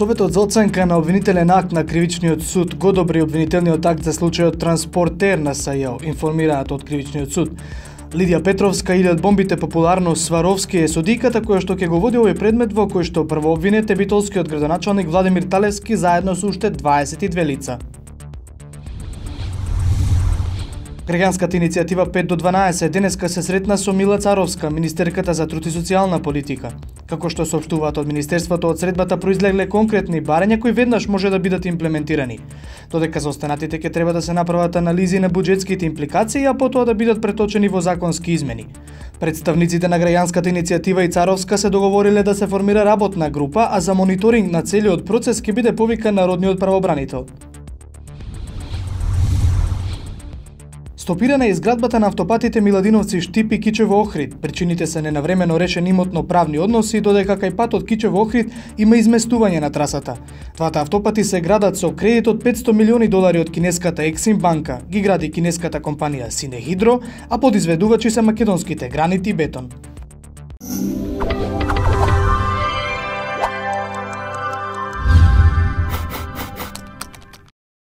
Советот за оценка на обвинителен акт на Кривичниот суд го одобри обвинителниот акт за случајот Транспортер на СЈО, информираат од Кривичниот суд. Лидија Петровска или од бомбите популарно Сваровски е судиката која што ќе го води овој предмет, во кој што прво обвинет е битолскиот градоначалник Владимир Талевски заедно со уште 22 лица. Граѓанската иницијатива 5 до 12 денеска се сретна со Мила Царовска, министерката за труд и социјална политика. Како што соопштуваат од Министерството, од средбата произлегле конкретни барања кои веднаш може да бидат имплементирани. Додека за останатите ќе треба да се направат анализи на буџетските импликации, а потоа да бидат преточени во законски измени. Представниците на Граѓанската иницијатива и Царовска се договориле да се формира работна група, а за мониторинг на целиот процес ќе биде повикан народниот правобранител. Стопирана е изградбата на автопатите Миладиновци Штип и Кичево Охрид. Причините се ненавремено решени имотно-правни односи, додека кај патот Кичево Охрид има изместување на трасата. Двата автопати се градат со кредит од $500 милиони од кинеската Ексим банка, ги гради кинеската компанија Синехидро, а подизведувачи се македонските Гранит и Бетон.